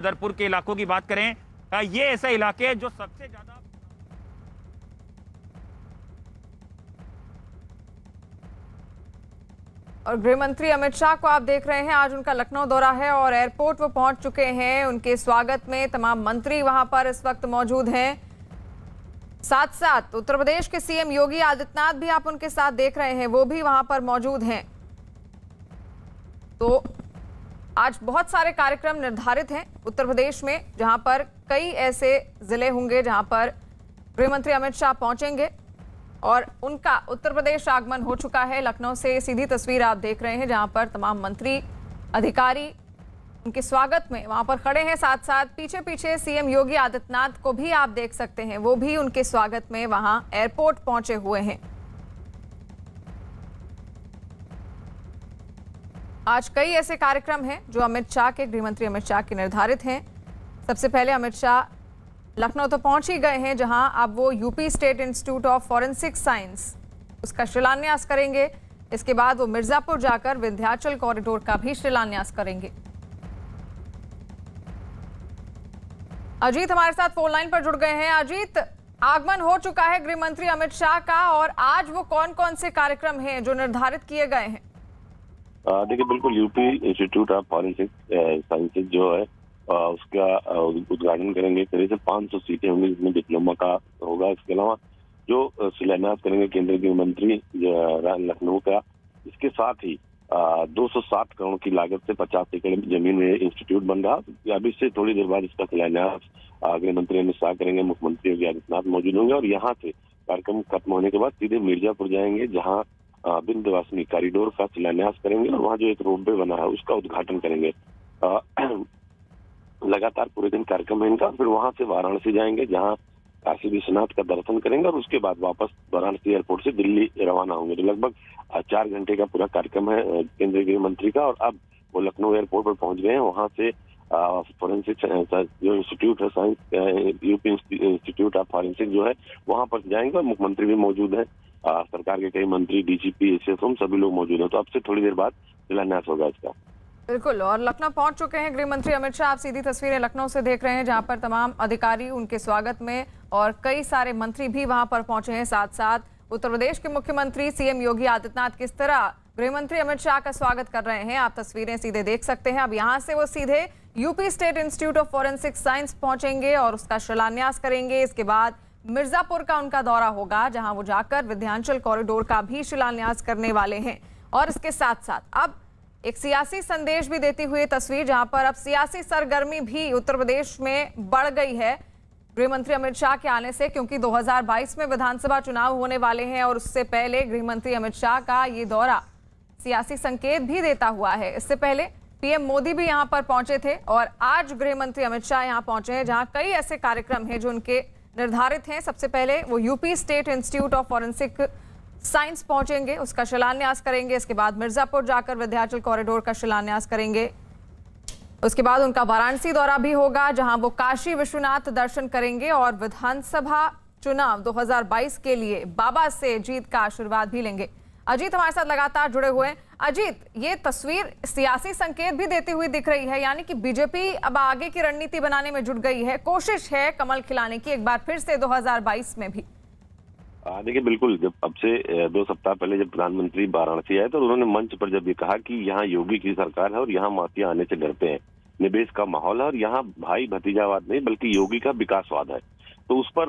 दरपुर के इलाकों की बात करें, ये ऐसे इलाके हैं जो सबसे ज्यादा और गृह मंत्री अमित शाह को आप देख रहे हैं, आज उनका लखनऊ दौरा है और एयरपोर्ट वो पहुंच चुके हैं। उनके स्वागत में तमाम मंत्री वहां पर इस वक्त मौजूद हैं। साथ साथ उत्तर प्रदेश के सीएम योगी आदित्यनाथ भी आप उनके साथ देख रहे हैं, वो भी वहां पर मौजूद हैं। तो आज बहुत सारे कार्यक्रम निर्धारित हैं उत्तर प्रदेश में, जहां पर कई ऐसे जिले होंगे जहां पर गृह मंत्री अमित शाह पहुंचेंगे और उनका उत्तर प्रदेश आगमन हो चुका है। लखनऊ से सीधी तस्वीर आप देख रहे हैं, जहां पर तमाम मंत्री अधिकारी उनके स्वागत में वहां पर खड़े हैं। साथ साथ पीछे पीछे सीएम योगी आदित्यनाथ को भी आप देख सकते हैं, वो भी उनके स्वागत में वहां एयरपोर्ट पहुंचे हुए हैं। आज कई ऐसे कार्यक्रम हैं जो अमित शाह के, गृह मंत्री अमित शाह के निर्धारित हैं। सबसे पहले अमित शाह लखनऊ तो पहुंच ही गए हैं, जहां अब वो UP state institute of forensic science उसका शिलान्यास करेंगे। इसके बाद वो मिर्जापुर जाकर विंध्याचल कॉरिडोर का भी शिलान्यास करेंगे। अजीत हमारे साथ फोन लाइन पर जुड़ गए हैं। अजीत, आगमन हो चुका है गृह मंत्री अमित शाह का और आज वो कौन कौन से कार्यक्रम हैं जो निर्धारित किए गए हैं? देखिए, बिल्कुल UP institute of forensic sciences जो है उसका उद्घाटन करेंगे। करीब 500 सीटें होंगी जिसमें डिप्लोमा का होगा। इसके अलावा जो शिलान्यास करेंगे केंद्रीय गृह मंत्री लखनऊ का, इसके साथ ही 207 करोड़ की लागत से 50 एकड़ जमीन में इंस्टीट्यूट बन रहा। अभी से थोड़ी देर बाद इसका शिलान्यास गृह मंत्री अमित शाह करेंगे। मुख्यमंत्री योगी आदित्यनाथ मौजूद होंगे और यहाँ से कार्यक्रम खत्म होने के बाद सीधे मिर्जापुर जाएंगे, जहाँ विंध्यवासिनी कॉरिडोर का शिलान्यास करेंगे और वहाँ जो एक रोपवे बना है उसका उद्घाटन करेंगे। लगातार पूरे दिन कार्यक्रम है इनका। फिर वहां से वाराणसी जाएंगे, जहां काशी विश्वनाथ का दर्शन करेंगे और उसके बाद वापस वाराणसी एयरपोर्ट से दिल्ली रवाना होंगे। तो लगभग 4 घंटे का पूरा कार्यक्रम है केंद्रीय गृह मंत्री का। और अब वो लखनऊ एयरपोर्ट पर पहुंच गए हैं। वहां से फॉरेंसिक जो इंस्टीट्यूट है science, UP institute of forensic जो है, वहां पर जाएंगे और मुख्यमंत्री भी मौजूद है। सरकार के कई मंत्री, डीजीपी, एसएसओ सब भी लोग मौजूद हैं। तो अब से थोड़ी देर बाद शिलान्यास होगा इसका। बिल्कुल, और लखनऊ पहुंच चुके हैं गृह मंत्री अमित शाह। आप सीधी तस्वीरें लखनऊ से देख रहे हैं, जहां पर तमाम अधिकारी उनके स्वागत में और कई सारे मंत्री भी वहां पर पहुंचे हैं। साथ साथ उत्तर प्रदेश के मुख्यमंत्री सीएम योगी आदित्यनाथ किस तरह गृह मंत्री अमित शाह का स्वागत कर रहे हैं, आप तस्वीरें सीधे देख सकते हैं। अब यहाँ से वो सीधे UP state institute of forensic science पहुंचेंगे और उसका शिलान्यास करेंगे। इसके बाद मिर्जापुर का उनका दौरा होगा, जहां वो जाकर विंध्याचल कॉरिडोर का भी शिलान्यास करने वाले हैं। और इसके साथ साथ अब एक सियासी संदेश भी देती हुई तस्वीर, जहां पर अब सियासी सरगर्मी भी उत्तर प्रदेश में बढ़ गई है गृह मंत्री अमित शाह के आने से, क्योंकि 2022 में विधानसभा चुनाव होने वाले हैं और उससे पहले गृह मंत्री अमित शाह का ये दौरा सियासी संकेत भी देता हुआ है। इससे पहले पीएम मोदी भी यहां पर पहुंचे थे और आज गृह मंत्री अमित शाह यहां पहुंचे हैं, जहां कई ऐसे कार्यक्रम हैं जो उनके निर्धारित हैं। सबसे पहले वो UP state institute of forensic science पहुंचेंगे, उसका शिलान्यास करेंगे। इसके बाद मिर्जापुर जाकर विंध्याचल कॉरिडोर का शिलान्यास करेंगे। उसके बाद उनका वाराणसी दौरा भी होगा, जहां वो काशी विश्वनाथ दर्शन करेंगे और विधानसभा चुनाव 2022 के लिए बाबा से जीत का आशीर्वाद भी लेंगे। अजीत हमारे साथ लगातार जुड़े हुए हैं। अजीत, ये तस्वीर सियासी संकेत भी देती हुई दिख रही है, यानी कि बीजेपी अब आगे की रणनीति बनाने में जुट गई है, कोशिश है कमल खिलाने की एक बार फिर से 2022 में भी। देखिए, बिल्कुल, जब अब से 2 सप्ताह पहले जब प्रधानमंत्री वाराणसी आए तो उन्होंने मंच पर जब ये कहा कि यहाँ योगी की सरकार है और यहाँ माफिया आने से डरते हैं, निवेश का माहौल है और यहाँ भाई भतीजावाद नहीं बल्कि योगी का विकासवाद है, तो उस पर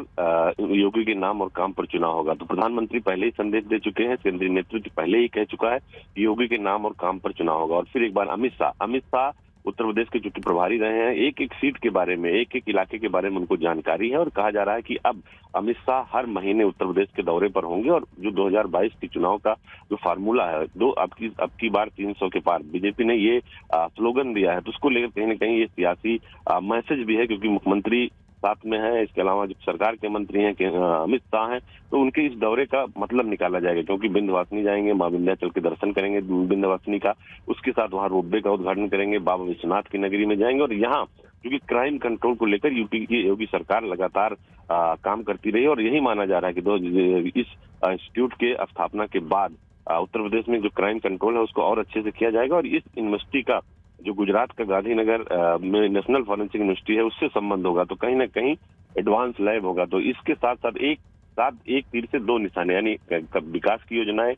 योगी के नाम और काम पर चुनाव होगा। तो प्रधानमंत्री पहले ही संदेश दे चुके हैं, केंद्रीय नेतृत्व पहले ही कह चुका है कि योगी के नाम और काम पर चुनाव होगा। और फिर एक बार अमित शाह उत्तर प्रदेश के चूंकि प्रभारी रहे हैं, एक एक सीट के बारे में, एक एक इलाके के बारे में उनको जानकारी है और कहा जा रहा है कि अब अमित शाह हर महीने उत्तर प्रदेश के दौरे पर होंगे और जो 2022 के चुनाव का जो फार्मूला है, अब की बार 300 के पार, बीजेपी ने ये स्लोगन दिया है, तो उसको लेकर कहीं ना कहीं ये सियासी मैसेज भी है, क्योंकि मुख्यमंत्री साथ में है। इसके अलावा जो सरकार के मंत्री हैं अमित शाह हैं, तो उनके इस दौरे का मतलब निकाला जाएगा, क्योंकि विंध्यवासिनी जाएंगे, मां विंध्याचल के दर्शन करेंगे विंध्यवासिनी का, उसके साथ वहां रोपवे का उद्घाटन करेंगे, बाबा विश्वनाथ की नगरी में जाएंगे। और यहाँ क्योंकि क्राइम कंट्रोल को लेकर यूपी की योगी सरकार लगातार काम करती रही और यही माना जा रहा है कि इस इंस्टीट्यूट के स्थापना के बाद उत्तर प्रदेश में जो क्राइम कंट्रोल है उसको और अच्छे से किया जाएगा और इस यूनिवर्सिटी का जो गुजरात का गांधीनगर में नेशनल फॉरेंसिक यूनिवर्सिटी है उससे संबंध होगा, तो कहीं ना कहीं एडवांस लैब होगा। तो इसके साथ साथ एक तीर से दो निशाने, यानी विकास की योजनाएं,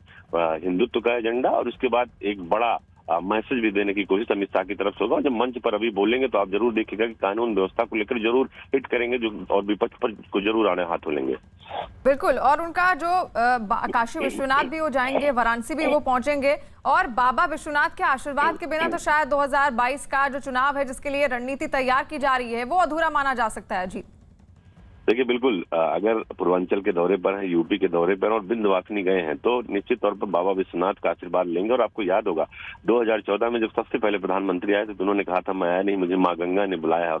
हिंदुत्व का एजेंडा, और उसके बाद एक बड़ा मैसेज भी देने की कोशिश अमित शाह की तरफ से होगा। जब मंच पर अभी बोलेंगे तो आप जरूर देखिएगा कि कानून व्यवस्था को लेकर जरूर हिट करेंगे, जो और विपक्ष पर को जरूर आड़े हाथों लेंगे। बिल्कुल, और उनका जो काशी विश्वनाथ भी वो जाएंगे, वाराणसी भी वो पहुंचेंगे, और बाबा विश्वनाथ के आशीर्वाद के बिना तो शायद 2022 का जो चुनाव है जिसके लिए रणनीति तैयार की जा रही है वो अधूरा माना जा सकता है। जी देखिए, बिल्कुल अगर पूर्वांचल के दौरे पर हैं, यूपी के दौरे पर और विंध्यवासिनी गए हैं तो निश्चित तौर पर बाबा विश्वनाथ का आशीर्वाद लेंगे। और आपको याद होगा 2014 में जब सबसे पहले प्रधानमंत्री आए थे तो उन्होंने कहा था मैं आया नहीं, मुझे माँ गंगा ने बुलाया।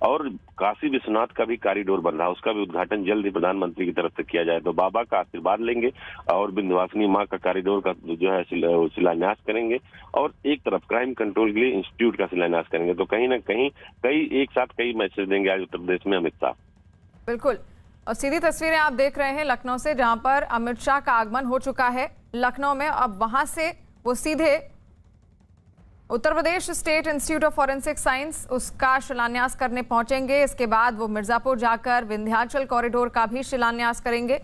और काशी विश्वनाथ का भी कॉरिडोर बन रहा है, उसका भी उद्घाटन जल्द ही प्रधानमंत्री की तरफ से किया जाए। तो बाबा का आशीर्वाद लेंगे और विंध्यवासिनी माँ का कॉरिडोर का जो है शिलान्यास करेंगे, और एक तरफ क्राइम कंट्रोल के लिए इंस्टीट्यूट का शिलान्यास करेंगे। तो कहीं ना कहीं एक साथ कई मैसेज देंगे आज उत्तर प्रदेश में अमित शाह। बिल्कुल, और सीधी तस्वीरें आप देख रहे हैं लखनऊ से, जहां पर अमित शाह का आगमन हो चुका है लखनऊ में। अब वहां से वो सीधे Uttar Pradesh state institute of forensic science उसका शिलान्यास करने पहुंचेंगे। इसके बाद वो मिर्जापुर जाकर विंध्याचल कॉरिडोर का भी शिलान्यास करेंगे।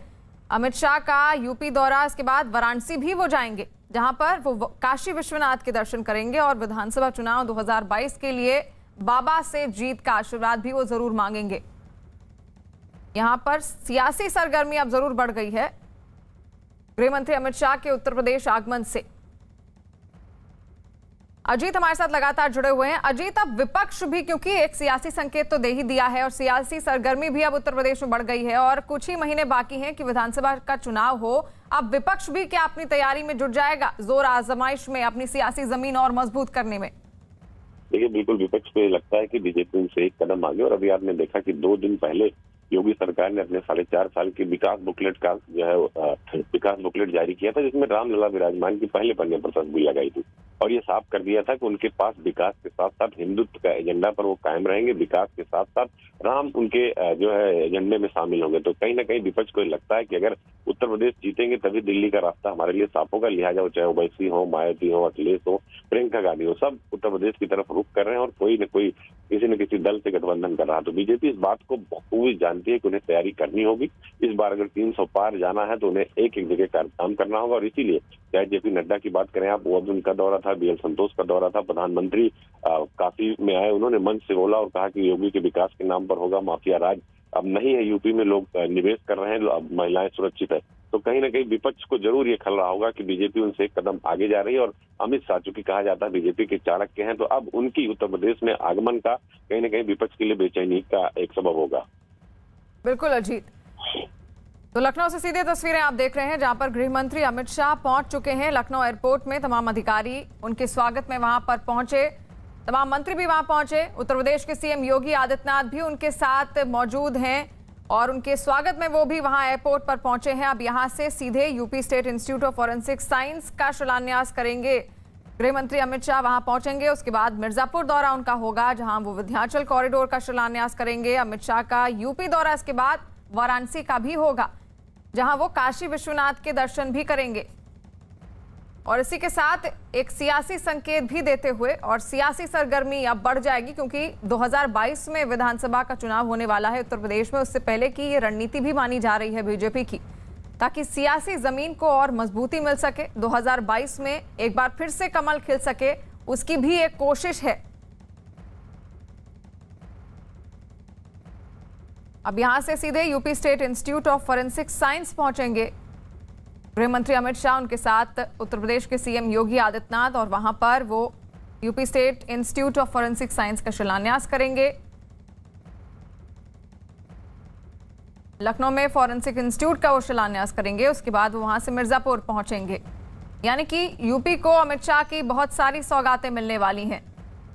अमित शाह का यूपी दौरा, इसके बाद वाराणसी भी वो जाएंगे जहां पर वो काशी विश्वनाथ के दर्शन करेंगे और विधानसभा चुनाव 2022 के लिए बाबा से जीत का आशीर्वाद भी वो जरूर मांगेंगे। यहां पर सियासी सरगर्मी अब जरूर बढ़ गई है गृह मंत्री अमित शाह के उत्तर प्रदेश आगमन से। अजीत हमारे साथ लगातार जुड़े हुए हैं। अजीत, अब विपक्ष भी, क्योंकि एक सियासी संकेत तो दे ही दिया है और सियासी सरगर्मी भी अब उत्तर प्रदेश में बढ़ गई है और कुछ ही महीने बाकी हैं कि विधानसभा का चुनाव हो, अब विपक्ष भी क्या अपनी तैयारी में जुट जाएगा, जोर आजमाइश में अपनी सियासी जमीन और मजबूत करने में? देखिए, बिल्कुल विपक्ष को लगता है कि बीजेपी उनसे एक कदम आगे। और अभी आपने देखा कि 2 दिन पहले योगी सरकार ने अपने 4.5 साल की विकास बुकलेट का जो है विकास बुकलेट जारी किया था, जिसमें रामलला विराजमान की पहले पन्ने पर तस्वीर लगाई थी और ये साफ कर दिया था कि उनके पास विकास के साथ साथ हिंदुत्व का एजेंडा पर वो कायम रहेंगे, विकास के साथ साथ राम उनके जो है एजेंडे में शामिल होंगे। तो कहीं ना कहीं विपक्ष को लगता है कि अगर उत्तर प्रदेश जीतेंगे तभी दिल्ली का रास्ता हमारे लिए साफ होगा। लिहाजा वो चाहे ओवैसी हो, मायावती हो, अखिलेश हो, प्रियंका गांधी हो, सब उत्तर प्रदेश की तरफ रुख कर रहे हैं और कोई न कोई किसी न किसी दल से गठबंधन कर रहा है। तो बीजेपी इस बात को बखूबी जानती है कि उन्हें तैयारी करनी होगी। इस बार अगर 300 पार जाना है तो उन्हें एक जगह काम करना होगा और इसीलिए चाहे जेपी नड्डा की बात करें आप, वो अब उनका दौरा था, बीएल संतोष का दौरा था, प्रधानमंत्री काफी में आए, उन्होंने मंच से बोला और कहा कि योगी के विकास के नाम पर होगा माफिया राज, अब नहीं है, यूपी में लोग निवेश कर रहे हैं, अब महिलाएं सुरक्षित है। तो कहीं ना कहीं विपक्ष को जरूर ये खल रहा होगा कि बीजेपी उनसे एक कदम आगे जा रही है और अमित शाह, चूंकि कहा जाता है बीजेपी के चाणक्य हैं, तो अब उनकी उत्तर प्रदेश में आगमन का कहीं ना कहीं विपक्ष के लिए बेचैनी का एक सबब होगा। बिल्कुल अजीत, तो लखनऊ से सीधे तस्वीरें आप देख रहे हैं जहां पर गृह मंत्री अमित शाह पहुंच चुके हैं लखनऊ एयरपोर्ट में। तमाम अधिकारी उनके स्वागत में वहां पर पहुंचे, तमाम मंत्री भी वहां पहुंचे। उत्तर प्रदेश के सीएम योगी आदित्यनाथ भी उनके साथ मौजूद हैं और उनके स्वागत में वो भी वहां एयरपोर्ट पर पहुंचे हैं। अब यहां से सीधे UP state institute of forensic science का शिलान्यास करेंगे गृह मंत्री अमित शाह, वहां पहुंचेंगे। उसके बाद मिर्जापुर दौरा उनका होगा जहां वो विंध्याचल कॉरिडोर का शिलान्यास करेंगे। अमित शाह का यूपी दौरा, इसके बाद वाराणसी का भी होगा जहां वो काशी विश्वनाथ के दर्शन भी करेंगे। और इसी के साथ एक सियासी संकेत भी देते हुए और सियासी सरगर्मी अब बढ़ जाएगी क्योंकि 2022 में विधानसभा का चुनाव होने वाला है उत्तर प्रदेश में। उससे पहले की ये रणनीति भी मानी जा रही है बीजेपी की, ताकि सियासी जमीन को और मजबूती मिल सके, 2022 में एक बार फिर से कमल खिल सके, उसकी भी एक कोशिश है। अब यहां से सीधे UP state institute of forensic science पहुंचेंगे गृह मंत्री अमित शाह, उनके साथ उत्तर प्रदेश के सीएम योगी आदित्यनाथ, और वहां पर वो UP state institute of forensic science का शिलान्यास करेंगे। लखनऊ में फॉरेंसिक इंस्टीट्यूट का वो शिलान्यास करेंगे, उसके बाद वो वहां से मिर्जापुर पहुंचेंगे। यानी कि यूपी को अमित शाह की बहुत सारी सौगातें मिलने वाली हैं।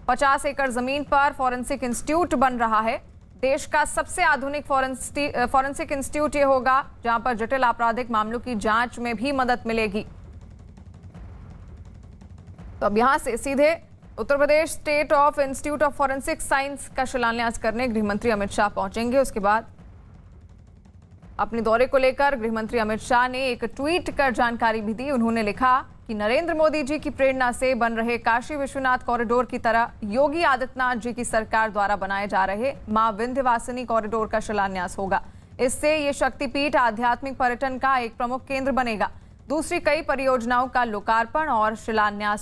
50 एकड़ जमीन पर फॉरेंसिक इंस्टीट्यूट बन रहा है, देश का सबसे आधुनिक फॉरेंसिक इंस्टीट्यूट ये होगा जहां पर जटिल आपराधिक मामलों की जांच में भी मदद मिलेगी। तो अब यहां से सीधे Uttar Pradesh state of institute of forensic science का शिलान्यास करने गृह मंत्री अमित शाह पहुंचेंगे। उसके बाद अपने दौरे को लेकर गृह मंत्री अमित शाह ने एक ट्वीट कर जानकारी भी दी। उन्होंने लिखा कि नरेंद्र मोदी जी की प्रेरणा से बन रहे काशी विश्वनाथ कॉरिडोर की तरह योगी आदित्यनाथ जी की सरकार द्वारा बनाए जा रहे मां विंध्यवासिनी कॉरिडोर का शिलान्यास होगा। इससे ये शक्तिपीठ आध्यात्मिक पर्यटन का एक प्रमुख केंद्र बनेगा। दूसरी कई परियोजनाओं का लोकार्पण और शिलान्यास